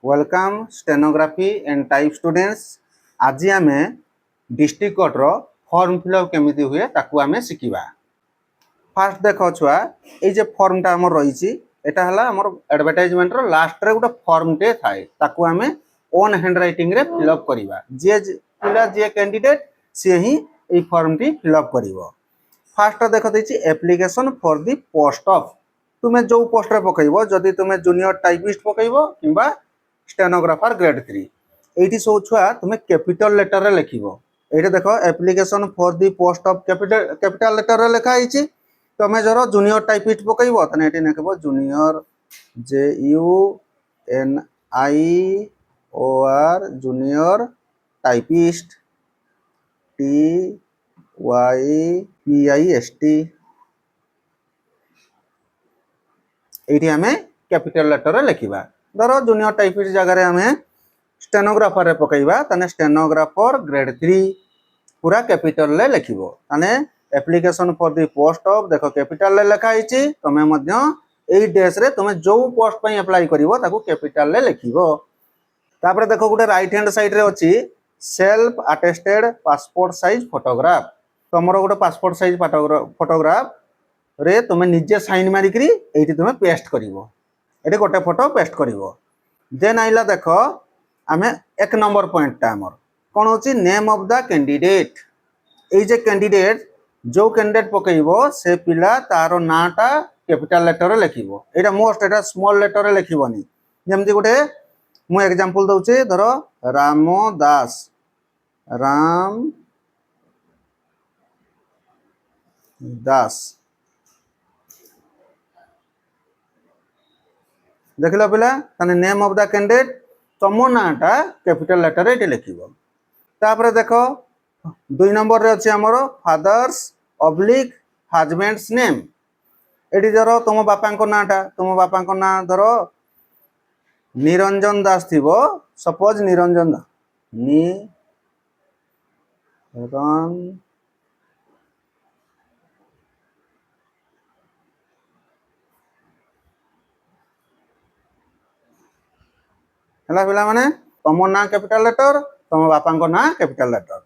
Welcome stenography and type students. आज आम district court रो फॉर्म फिलअप केमिति हुए ताकू आमे शिखिबा। फास्ट देख छुआ ये जे फॉर्मटा आमर रही एटा हला आमर एडवर्टाइजमेंट रो लास्ट रे गोटे फॉर्म टे थाए ताकू आमे ओन हैंड राइटिंग रे फिलअप करिबा। जे पिला जे कैंडिडेट से ही ए फॉर्म टी फिलअप करिवो। फास्ट देख देछि application for the post of तुमे जो पोस्ट रे पकइबो जदि तुमे जूनियर टाइपिस्ट पकइबो किबा स्टेनोग्राफर ग्रेड 3 एठी सब छुआ तुमे कैपिटल लेटर रे लिखिबो। एठी देखो application for the post of capital letter रे लिखा आइछि। तुमे जरो जूनियर टाइपिस्ट पकइबो तने एठी लिखबो junior JUNIOR junior typist TYPIST एठी हमें कैपिटल लेटर रे लिखिबा। धरो जूनियर टाइपिस्ट जगह हमें स्टेनोग्राफर रे पकइबा तने स्टेनोग्राफर ग्रेड 3 पूरा कैपिटल ले लिखिबो। तने application for the post of देखो कैपिटल ले लिखा आइछि। तमे मध्य एई डेस रे तमे जो पोस्ट पई अप्लाई करिवो ताकू कैपिटल ले लिखिबो। तापर देखो गुटे राइट हैंड साइड रे अछि self attested passport size photograph. तमरो गुटे पासपोर्ट साइज फोटोग्राफ रे तुमे निजे साइन मारी करी एठी तुमे पेस्ट करिवो। एठी गोटे फोटो पेस्ट करिवो। देन आइला देखो आमे एक नंबर पॉइंट ता हमर कोन होची name of the candidate. A J candidate जो कैंडिडेट पकइबो से पिला तारो नाटा कैपिटल लेटर रे लिखिबो। एटा मोस्ट एटा स्मॉल लेटर रे लिखिबोनी। जेमति गोटे मु एग्जांपल दउचे धरो रामदास राम दास देखिला पिला तने नेम ऑफ द कैंडिडेट तमो नाटा कैपिटल लेटर रे लिखिबो। तापर देखो 2 नंबर रे अछि हमरो फादर्स ऑब्लिक हस्बैंड्स नेम। एठी धरो तुम बापा को नाटा तुम बापा को ना धरो निरंजन दास थिबो। सपोज निरंजन दास हला पिला माने तुम ना कैपिटल लेटर तुम बापा को ना कैपिटल लेटर।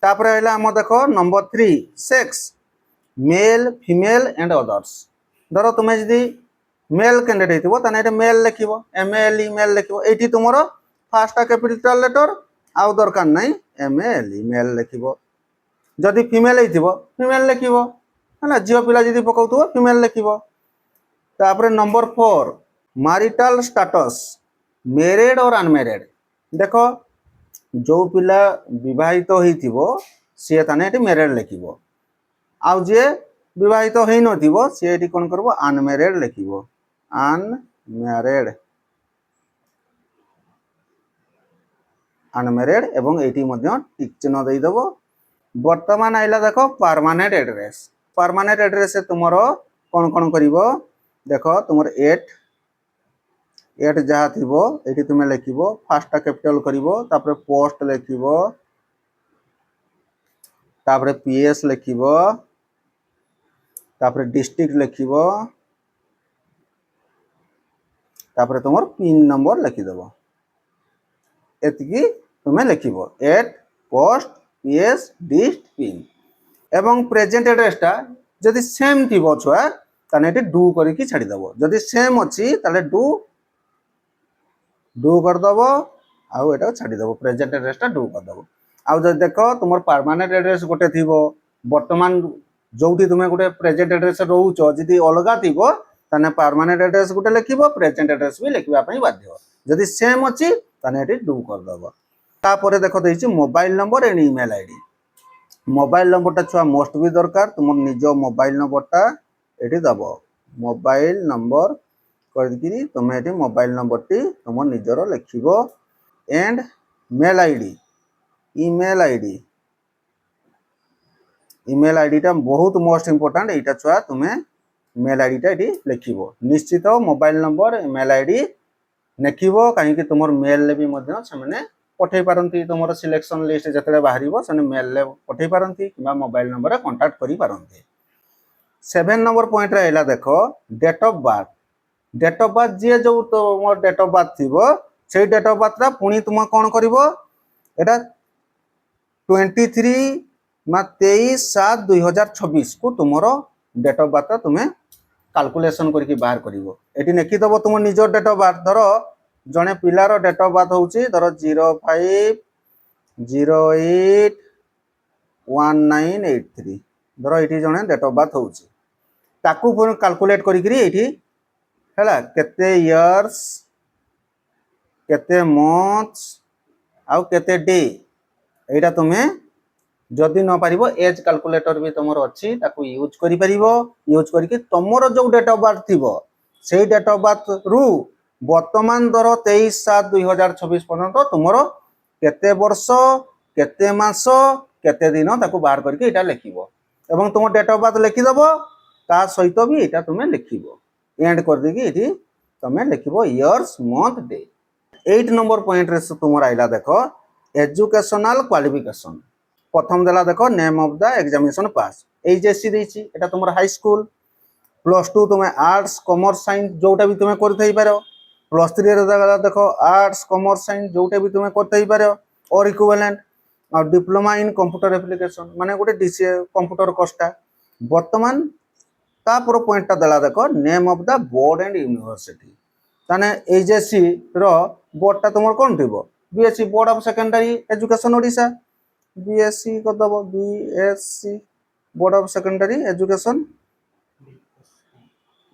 तापर आइला हम देखो number 3 sex male female and others. धरो तुमे जदी मेल कैंडिडेट हितबो तने एटा मेल लिखिबो MAL ईमेल लिखिबो। एठी तुमरो फर्स्ट कैपिटल लेटर आउ दरकार नै MAL ईमेल लिखिबो। जदी फीमेल हितबो फीमेल लिखिबो हला जियो पिला जदी पकाउतबो फीमेल लिखिबो। तापर नंबर 4 मैरिटल स्टेटस मैरिड और अनमैरिड। देखो जो पिला विवाहित होइथिबो से तने एठी मैरिड लिखिबो। आउ जे विवाहित होई नथिबो से एठी कोन करबो अनमैरिड लिखिबो अनमैरिड एवं एठी मध्य टिक चिन्ह देई देबो। वर्तमान आइला देखो परमानेंट एड्रेस। परमानेंट एड्रेस से तुमरो कोन कोन करिवो देखो तुमर 8 जहा थिबो एठी तुमे लिखिबो फर्स्ट कैपिटल करिवो तापर पोस्ट लिखिबो तापर PS लिखिबो तापर डिस्ट्रिक्ट लिखिबो तापर तुमर पिन नंबर लिखि देबो। एतिकी तुमे लिखिबो 8 पोस्ट PS डिस्ट पिन एवं प्रेजेंट एड्रेस टा जदि सेम थिबो छुआ तने एठी डू करी की छाडी देबो। जदि सेम अछि ताले डू कर दबो आउ एटा छाडी देबो प्रेजेंट एड्रेस टा डू कर दबो। आउ जदि देखो तुमर परमानेंट एड्रेस गोटे थिबो वर्तमान जोठी तुमे गोटे प्रेजेंट एड्रेस रहउचो जदि अलगा थिबो तने परमानेंट एड्रेस गोटे लिखिबो प्रेजेंट एड्रेस भी लिखिबा पई बाध्य। जदि सेम अछि तने एठी डू कर दबो। तापर देखो देछि mobile number and email ID. Mobile number टा छुआ मोस्ट भी दरकार तुम निजो मोबाइल नंबर टा एठी दबो। मोबाइल नंबर करदिकी तुम एठी मोबाइल नंबर टी तुम निजरो लिखिबो and mail ID email ID टा बहुत मोस्ट इंपोर्टेंट। एटा छुआ तुमे मेल आईडी टा एठी लिखिबो। निश्चित मोबाइल नंबर मेल आईडी लिखिबो काहे कि तुमर मेल ले भी मध्य समेने पठै पारंती। तुमर सिलेक्शन लिस्ट जतले बाहरिबो सने मेल ले पठै पारंती किबा मोबाइल नंबर रे कांटेक्ट करि पारंती। 7 नंबर पॉइंट रे आइला देखो date of birth. Date of birth जे जो तुमर डेट ऑफ बर्थ थिबो সেই ডেট অফ বার্থটা পুনি তুমি কোণ করিব এটা 23/7/2026 को तुमर डेट ऑफ बर्थ तुम्हें कैलकुलेशन करके बाहर करिवो एटी लिखिदब तुम निज डेट ऑफ बर्थ धर जड़े पिलार डेट ऑफ बर्थ होची धर 05081983 धर ये जड़े डेट ऑफ बर्थ होची ताकू कैलकुलेट करी एठी हैला केते इयर्स केते मंथ्स आउ केते डे एटा तुम्हें जदि न पारिबो एज कैलकुलेटर भी तुमर अच्छी ताकू यूज करि परिबो यूज करके तुमर जो डेट ऑफ बर्थ थिबो सेही डेट ऑफ बर्थ रु वर्तमान दर 23/7/2026 पर्यंत तुमर केते वर्ष केते मास केते दिन ताकू बाहर करके एटा लिखिबो एवं तुम डेट ऑफ बर्थ लिखि दबो ता सहित भी एटा तुमे लिखिबो एंड कर देगी एठी तुमे लिखिबो years month day 8 number point रे तुमर आइला देखो एजुकेशनल क्वालिफिकेशन प्रथम देला देखो name of the examination pass HSC देछि एटा तुमर हाई स्कूल +2 तुमे आर्ट्स कॉमर्स साइंस जोटा भी तुमे करथै पारो +3 रे देला देखो आर्ट्स कॉमर्स साइंस जोटा भी तुमे करथै पारो और इक्विवेलेंट और डिप्लोमा इन कंप्यूटर एप्लीकेशन माने गोटे डीसीए कंप्यूटर कोर्सटा वर्तमान तापर पॉइंटटा देला देखो name of the board and university ताने एचएससी रो बोर्डटा तुमर कोन थिबो BSC board of secondary education Odisha BSC को दबो BSC board of secondary education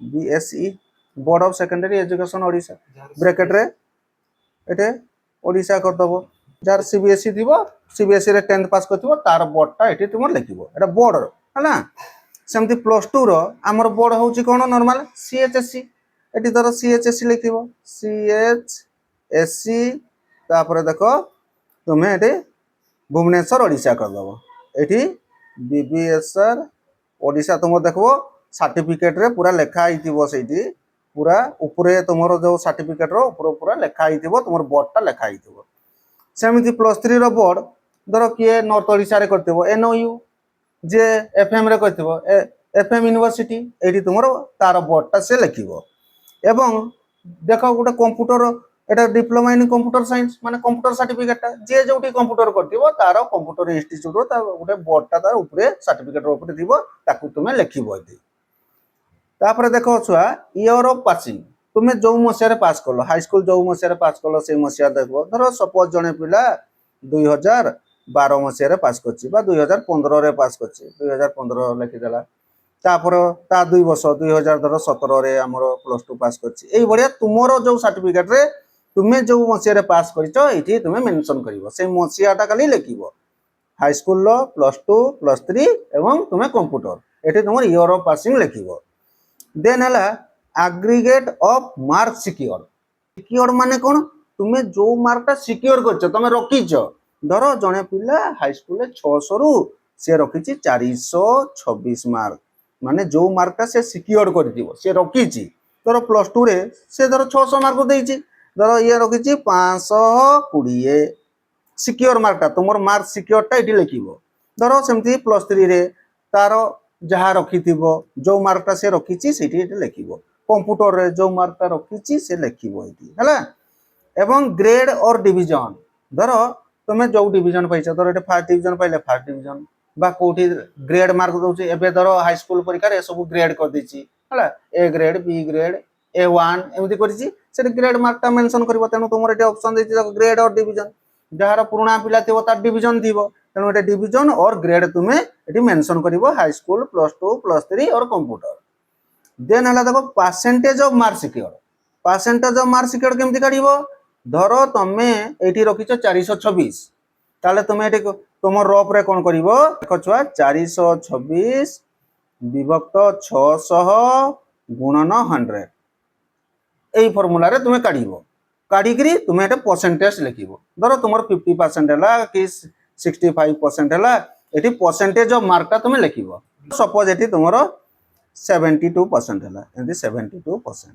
BSE board of secondary education Odisha bracket रे एटे ओडिशा कर दबो जार सीबीएसई दिबो सीबीएसई रे 10th पास करथिबो तार बोर्डटा एठी तुमर लिखिबो एटा बोर्ड हला सेमति +2 रो हमर बोर्ड होउची कोन नॉर्मल सीएचएससी एठी धर सीएचएससी लिखिबो सीएचएससी तापर देखो तुमे एठी भुवनेश्वर ओडिशा कर दबो एठी बीबीएसआर ओडिशा तुम देखबो सर्टिफिकेट रे पूरा लेखा आइथिबो सेठी पूरा ऊपरे तुमरो जो सर्टिफिकेट रो ऊपर पूरा लेखा आइथिबो तुमर बोर्डटा लेखा आइथिबो सेमिति +3 रो बोर्ड धर किए नॉर्थ ओडिशा रे करथिबो एनओयू जे एफएम रे करथिबो एफएम यूनिवर्सिटी एठी तुमरो तार बोर्डटा से लिखिबो एवं देखो गोटे computer Etah diploma in computer science माने कंप्यूटर सर्टिफिकेट जे जोटी कंप्यूटर करथिबो तार कंप्यूटर इंस्टीट्यूट रो ता गोटे बोर्डटा तार ऊपरे सर्टिफिकेट रो ऊपरे थिबो ताकू तुमे लिखिबो एठी तापर देखो छुआ इयर ऑफ पासिंग तुमे जो मसिया रे पास करलो हाई स्कूल जो मसिया रे पास करलो से मसिया देखबो धरो सपोज जने पिला 2012 मसिया रे पास करछि बा 2015 रे पास करछि 2015 लिखि देला तापर ता 2 वर्ष 2017 रे हमर +2 पास करछि एई बढिया तुमरो जो सर्टिफिकेट रे तुमे जो मसिया रे पास करितो एठी तुमे मेंशन करिवो से मसियाटा खाली लिखिवो हाई स्कूल लो +2 +3 एवं तुमे कंप्यूटर एठी तुमर इयर ऑफ पासिंग लिखिवो देन हला aggregate of mark secure secure माने कोन तुमे जो मार्कटा सिक्योर करछ तुमे रखिछ धरो जने पिला हाई स्कूल रे 600 रु से रखिछि 426 मार्क माने जो मार्कटा से सिक्योर करथिबो से रखिछि धरो +2 रे से धरो 600 मार्क देइछि धरो ये रखिछि 520 सिक्योर मार्कटा तुमर मार्क सिक्योरटा एठी लिखिबो धरो सेमति +3 रे तारो जहाँ रखिथिबो जो मार्कटा से रखिछि सेठी एठी लिखिबो कंप्यूटर रे जो मार्कटा रखिछि से लिखिबो एठी हला एवं ग्रेड और डिवीजन धरो तुमे जो डिवीजन पाइछ धरो एठी फर्स्ट डिवीजन पाइले फर्स्ट डिवीजन बा कोठी ग्रेड मार्क दोछि एबे धरो हाई स्कूल परीक्षा रे सब ग्रेड कर दिछि हला A grade B grade A1 एमति करिछि से ग्रेड मार्कटा मेंशन करबो तेनु तुमर एठी ऑप्शन देछि ग्रेड और डिवीजन जहार पुराना पिला थिबो तार डिवीजन थिबो तेनु एठी डिवीजन और ग्रेड तुमे एठी मेंशन करबो हाई स्कूल +2 +3 और कंप्यूटर देन हला देखो परसेंटेज ऑफ मार्क सिक्योर केमति काढिबो धरो तमे एठी रखिछो 426 ताले तमे एठी तुमर रफ रे कोन करिवो देखो छुआ 426 विभक्त 600 गुणन 100 एई फॉर्मूला रे तुमे काढिबो काढिकरी तुमे एटा परसेंटेज लिखिबो धरो तुमर 50% हला कि 65% हला एठी परसेंटेज ऑफ मार्कटा तुमे लिखिबो सपोज एठी तुमर 72% हला एंदी 72%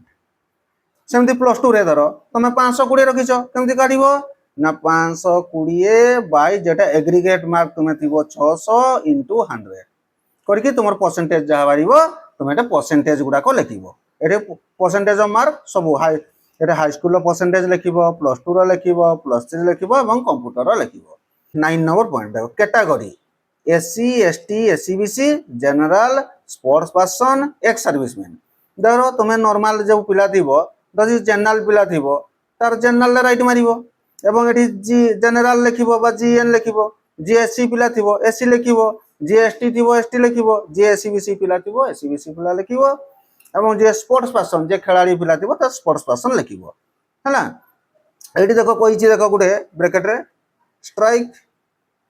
सेमति +2 रे धरो तुमे 520 रखिछो केमति काढिबो ना 520 बाय जेटा एग्रीगेट मार्क तुमे थिबो 600 * 100 करके तुमर परसेंटेज जहा बारिबो तुमे एटा परसेंटेज गुडा को लिखिबो एटे परसेंटेज ऑफ मार्क सब हाई এটা হাইস্কুল परसेंटेज लिखिबो +2 रो लिखिबो +3 लिखिबो एवं कंप्यूटर रो लिखिबो 9 नंबर पॉइंट देखो category SC ST SCBC general sports person ex serviceman देखो तुम्हें नॉर्मल जो पिला थिबो जदि जनरल पिला थिबो तार जनरल राइट मारिबो एवं एठी जी जनरल लिखिबो बा जीएन लिखिबो जीएससी पिला थिबो एससी लिखिबो जीएसटी थिबो एसटी लिखिबो जीएससीबीसी पिला थिबो एससीबीसी पिला लिखिबो एवं जे स्पोर्ट्स पर्सन जे खिलाड़ी पिला थिबो त स्पोर्ट्स पर्सन लिखिबो हैला एठी देखो कहिछि देखो गुटे ब्रैकेट रे strike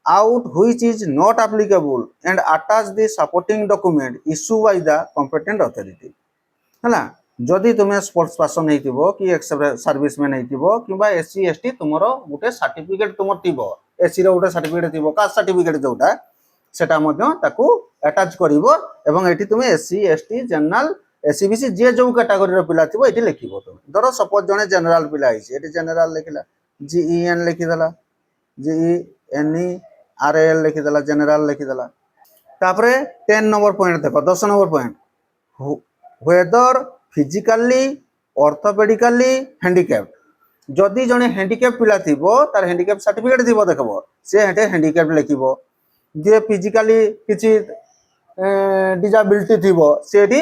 out which is not applicable and attach the supporting document issued by the competent authority हैला जदि तुमे स्पोर्ट्स पर्सन हेतिबो कि एक्स सर्विसमैन हेतिबो किबा एससी एसटी तुमरो गुटे सर्टिफिकेट तुमर थिबो एससी रो गुटे सर्टिफिकेट थिबो कास्ट सर्टिफिकेट जोटा सेटा मध्ये ताकू अटैच करिवो एवं एठी तुमे एससी एसटी जनरल एससीबीसी जे जो कैटेगरी रो पिला थिबो एठी लिखिबो तुमे धरो सपोज जने जनरल पिला आइछि एठी जनरल लिखिला जीईएन लिखि देला जीईएनई आरएल लिखि देला जनरल लिखि देला तापरे 10 नंबर पॉइंट देखो 10 number point whether physically orthopedically handicapped जदि जने हैंडिकैप पिला थिबो तार हैंडिकैप सर्टिफिकेट थिबो देखबो से हेटे हैंडिकैप लिखिबो जे फिजिकली किछि डिसेबिलिटी थिबो सेठी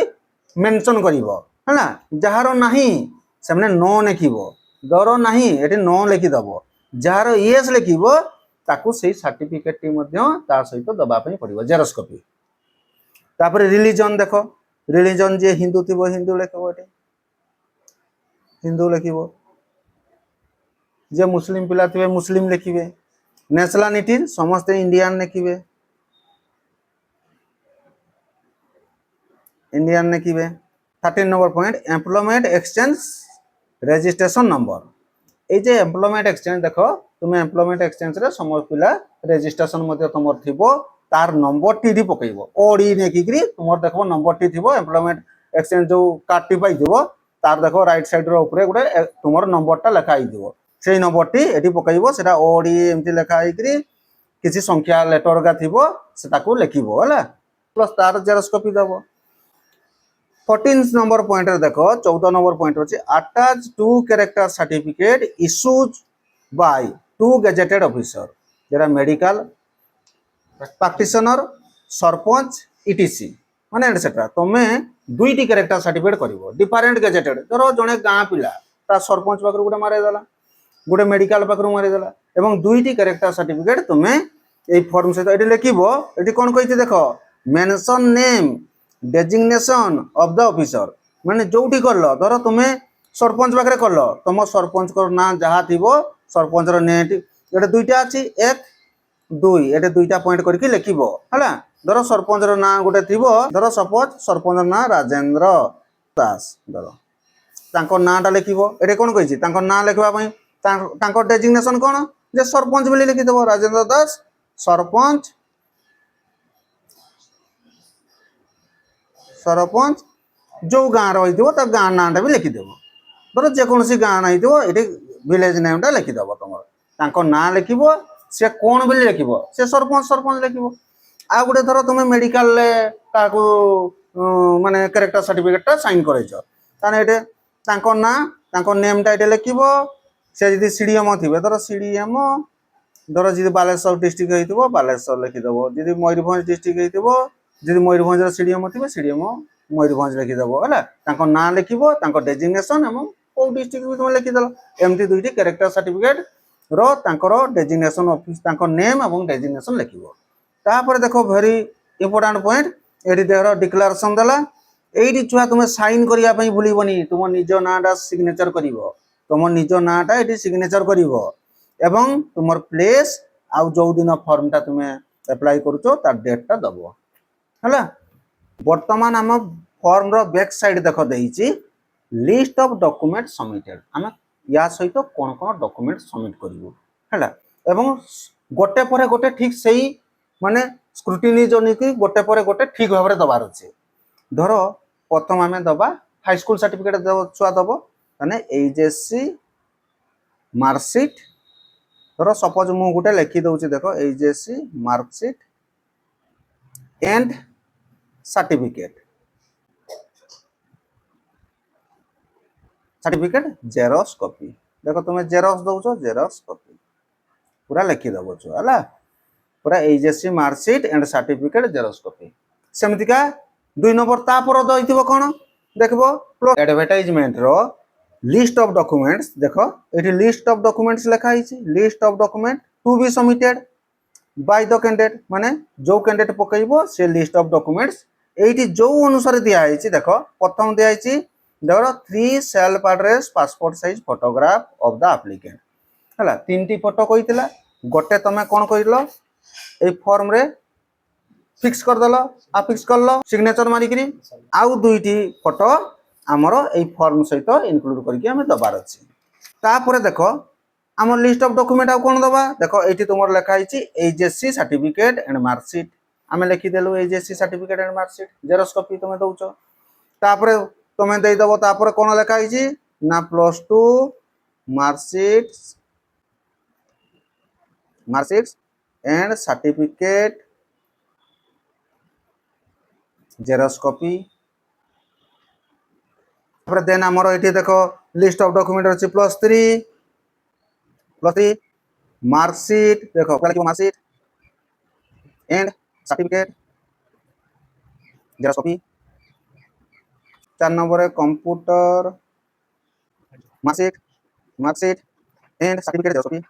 मेंशन करिवो हैना जहारो नाही सेमने नो लिखिबो डरो नाही एठी नो लिखि दबो जहारो यस लिखिबो ताकू से सर्टिफिकेट टी मध्ये ता सहित दबा पई पड़िबो जेरॉक्स कॉपी तापर रिलीजन देखो रिलीजन जे हिंदू थिबो हिंदू लिखबो एठी हिंदू लिखिबो जे मुस्लिम पिला थिबे मुस्लिम लिखिबे नेशनलिटी समस्त इंडियन लिखिबे इंडियन लिखिबे 13 number point employment exchange registration number ए जे एम्प्लॉयमेंट एक्सचेंज देखो तुम एम्प्लॉयमेंट एक्सचेंज रे समस्त पिला रजिस्ट्रेशन मध्ये तुमर थिबो तार नंबर टी दी पकइबो ओडी नेकिग्री तुमर देखो नंबर टी थिबो एम्प्लॉयमेंट एक्सचेंज जो कार्ड टी पाइ दिबो तार देखो राइट साइड रो ऊपर गुटे तुमर नंबर टा लिखा आइ दिबो सेही नंबर टी एठी पकइबो सेटा ओडी एमती लिखा आइग्री किछि संख्या लेटर का थिबो सेटा को लिखिबो हला प्लस तार जेरॉक्स कॉपी दबो 14 नंबर पॉइंट रे देखो 14 नंबर पॉइंट होछि attach to character certificate issued by to gazetted officer जेरा मेडिकल प्रैक्टिशनर सरपंच ईटीसी माने एटसेट्रा तमे दुईटी कैरेक्टर सर्टिफिकेट करिवो डिफरेंट गेजेटेड धरो जने गां पिला ता सरपंच पाखरु गुटे मारे देला गुटे मेडिकल पाखरु मारे देला एवं दुईटी कैरेक्टर सर्टिफिकेट तमे एई फॉर्म से एटी लिखिबो एटी कोन कहिति देखो mention name designation of the officer माने जोठी करलो धरो तुमे सरपंच पाखरे करलो तुम सरपंच को ना जहा थिबो सरपंच रो नेट एटे दुईटा अछि एक दुई एटे दुईटा पॉइंट करके लिखिबो हला धरो सरपंच रो ना गुटे थिबो धरो सपोज सरपंच ना राजेंद्र दास धरो तांको नाटा लिखिबो एटे कोन कहिछि तांको ना लिखबा पई तांको डेजिग्नेशन कोन जे सरपंच बोली लिखि देबो राजेंद्र दास सरपंच सरपंच जो गाँ रही तो गाँ नाटा भी लिखिदेव धर जेकोसी गाँ ना ये विलेज नेमटा लिखिदेव तुम ना लिख सी कौन बोली लिख से सरपंच सरपंच लिख आ गए धर तुम मेडिकल माने कैरेक्टर सर्टिफिकेट साइन कर ना नेमटा ये लिख से जी सीडीएम थे धर सीडीएम धर जी बालेश्वर डिस्ट्रिक्ट हो बालेश्वर लिखिदेव जी मयूरभंज डिस्ट्रिक्ट हो जी मयूरभंज सीडीएम थे सीडीएम मयूरभंज लिखिदेव है ना लिख डेजिग्नेशन और कौ डिस्ट्रिक्ट भी तुम लिखिदेल एमती दुईटी कैरेक्टर सर्टिफिकेट रो डेजिग्नेशन ऑफिस नेम और डेजिग्नेशन लिख तापर देखो वेरी इंपोर्टेंट पॉइंट ये देख डिक्लेरेशन देला ये छुआ तुम साइन करने भूलबनी तुम निज नाटा सिग्नेचर कर तुम निज नाटा ये सिग्नेचर कर तुम प्लेस आउ जो दिन फॉर्मटा तुम एप्लाई कर डेटा दब है बर्तमान आम फॉर्म रो बैक साइड देख देइछि लिस्ट ऑफ डॉक्यूमेंट सबमिटेड आम या सहित कौन कौन डॉक्यूमेंट सबमिट करिवो हैला एवं गोटे परे गोटे ठीक सही माने स्क्रूटिनी जो नहीं गोटे परे गोटे ठीक भाव में दबार अच्छे धर प्रथम आम दबा हाई स्कूल सर्टिफिकेट छुआ दब माने एचएससी मार्कशीट धर सपोज मु गोटे लिखि दउछि देखो HSC marksheet and certificate certificate xerox copy देखो तुम जेरॉक्स दउछ जेरॉक्स कॉपी पूरा लिखि दबो छुआ हला पूरा HSC marksheet and certificate xerox copy सेमतिका 2 नंबर ता पर दैथिबो कोन देखबो एडवर्टाइजमेंट रो लिस्ट ऑफ डॉक्यूमेंट्स देखो एठी लिस्ट ऑफ डॉक्यूमेंट्स लिखा हिची list of document to be submitted by the candidate माने जो कैंडिडेट पकइबो से लिस्ट ऑफ डॉक्यूमेंट्स एठी जो अनुसार दिया हिची देखो प्रथम दिया हिची देखो 3 self address passport size photograph of the applicant हला तीनटी फोटो कहितला गोटे तमे कोन कइलो ए फॉर्म रे फिक्स कर दलो आ फिक्स करलो सिग्नेचर मारी करी आउ दुईटी फोटो हमरो ए फॉर्म सहित इंक्लूड करके हमें दबार अछि तापर देखो हमर लिस्ट ऑफ डॉक्यूमेंट आ कोन दबा देखो एठी तुमर लिखा हिची एचएससी सर्टिफिकेट एंड मार्कशीट हमें लिखि देलु HSC certificate and marksheet xerox copy तुमे दउचो तापर तुमे देई दबो तापर कोन लिखा हिची ना +2 marksheet and certificate xerox copy then आमर ये देखो लिस्ट ऑफ डॉक्यूमेंट अच्छी +3 मार्कशीट देखो marksheet and certificate xerox copy 4 number computer marksheet and certificate xerox copy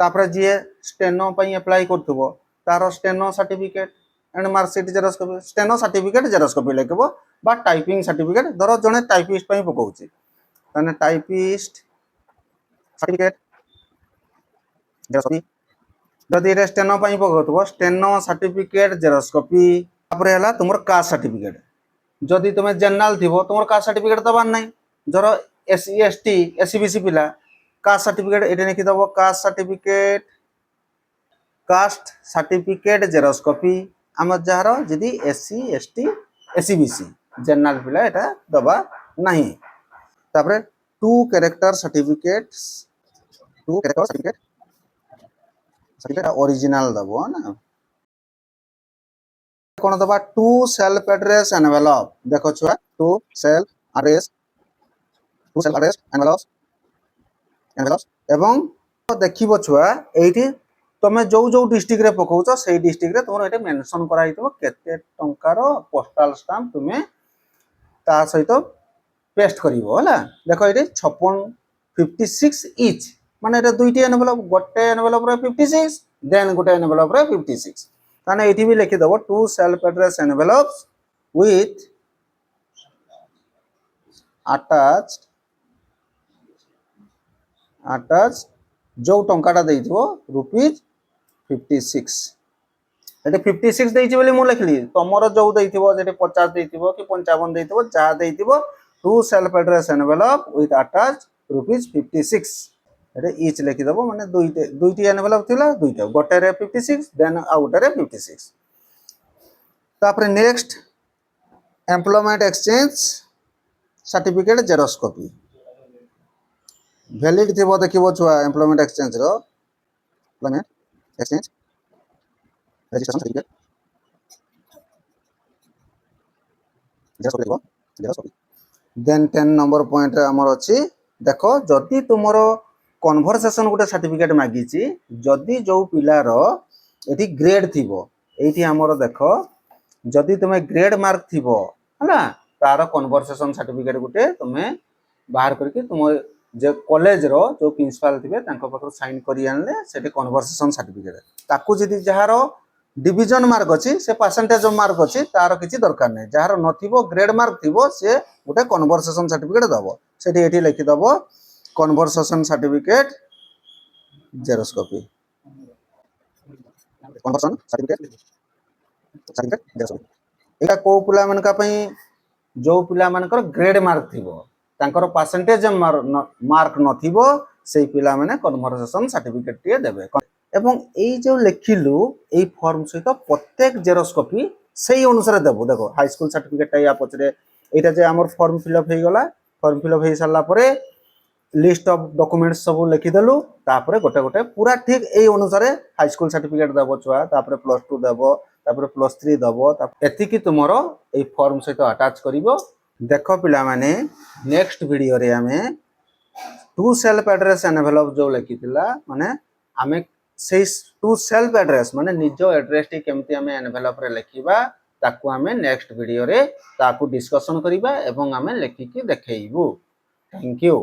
तापर जी स्टेनो पई अप्लाई करथबो तारो steno certificate and marksheet xerox copy steno certificate xerox copy लिखबो बा टाइपिंग सर्टिफिकेट धरो जने टाइपिस्ट पई पकोउची तने टाइपिस्ट सर्टिफिकेट जेरॉक्स कॉपी जदि रे स्टेनो पई पकोथबो स्टेनो सर्टिफिकेट जेरॉक्स कॉपी तापर हला तुमर कास्ट सर्टिफिकेट जदि तुमे जनरल थिबो तुमर कास्ट सर्टिफिकेट दबान नै जरो एससी एसटी एससीबीसी पिला कास्ट सर्टिफिकेट एटे लिखि दबो कास्ट सर्टिफिकेट जेरॉक्स कॉपी आम जार जदि एससी एसटी एससीबीसी जनरल पिला एटा दबा नहीं तापर 2 कैरेक्टर सर्टिफिकेट ओरिजिनल दबो ना कोन दबा 2 सेल्फ एड्रेस एनवेलप देखो छुआ 2 सेल्फ एड्रेस एनवेलप एवं देखिबो छुआ एठी तमे जो जो डिस्ट्रिक्ट रे पकोउछ सेही डिस्ट्रिक्ट रे तुमरो एटे मेंशन करा हितबो केते टंकार पोस्टल स्टैम्प तुमे ता सहित पेस्ट करिवो हला देखो एटे 56 ईच माने एटा दुईटी एनवेलप गोटे एनवेलप रे 56 देन गोटे एनवेलप रे 56 ताने एठी भी लिखि दबो 2 self address envelopes with attached जो टंकाटा देइथिबो ₹56 एटे 56 देइछि बोली मु लिखली तमरो जो देइथिबो जेटे 50 देइथिबो कि 55 देइथिबो जा देइथिबो 2 self address envelope with attached ₹56 Ete each लिखि दबो माने दुईटी एनवेलप थिला दुईटा गोटे रे 56 देन आउट रे 56 तापर next employment exchange certificate xerox copy valid थिबो देखिबो छुआ एम्प्लॉयमेंट एक्सचेंज रो employment exchange registration certificate xerox copy then 10 number point हमर अछि देखो जदि तुमरो कन्वर्सेशन गुटे सर्टिफिकेट मागिची जदि जो पिलार एठी ग्रेड थिबो एठी हमर देखो जदि तुमे ग्रेड मार्क थिबो हला तार कन्वर्सेशन सर्टिफिकेट गुटे तुमे बाहर करके तुम जे कॉलेज रो जो प्रिंसिपल थिबे तांको पाखर साइन करी आनले सेटे कन्वर्सेशन सर्टिफिकेट ताकू जदि जहारो डिवीजन मार्क अछि से परसेंटेज ऑफ मार्क अछि तार किछि दरकार नै जहारो नथिबो ग्रेड मार्क थिबो से गुटे कन्वर्सेशन सर्टिफिकेट दबो सेठी एठी लिखि दबो conversation certificate xerox copy conversation certificate xerox copy एटा को पुला मानका पई जो पिला मानकर ग्रेड मार्क थिबो तांकर परसेंटेज मार्क नथिबो सेही पिला माने कन्वर्सेशन सर्टिफिकेट टिए देबे एवं एई जो लिखिलु एई फॉर्म सहित प्रत्येक जेरॉक्स कॉपी सेही अनुसार देबो देखो हाई स्कूल सर्टिफिकेट या पछरे एटा जे हमर फॉर्म फिलअप हे गला फॉर्म फिलअप हे साला परे लिस्ट ऑफ डॉक्यूमेंट्स सब लिखि देलु तापरे गोटे गोटे पूरा ठीक एई अनुसार हाई स्कूल सर्टिफिकेट देबो छुआ तापरे +2 देबो तापरे +3 देबो एति कि तुमरो एई फॉर्म सहित अटैच करिवो देख पिला माने नेक्स्ट वीडियो रे आमे टू सेल्फ एड्रेस एनवेलप जो लिखिथिला माने आमे से टू सेल्फ एड्रेस माने निज एड्रेस टी केमती आमे एनवेलप रे लिखिबा ताकू आमे नेक्स्ट वीडियो रे ताकू डिस्कशन करिबा एवं आमे लिखिकी देखैबू। Thank you.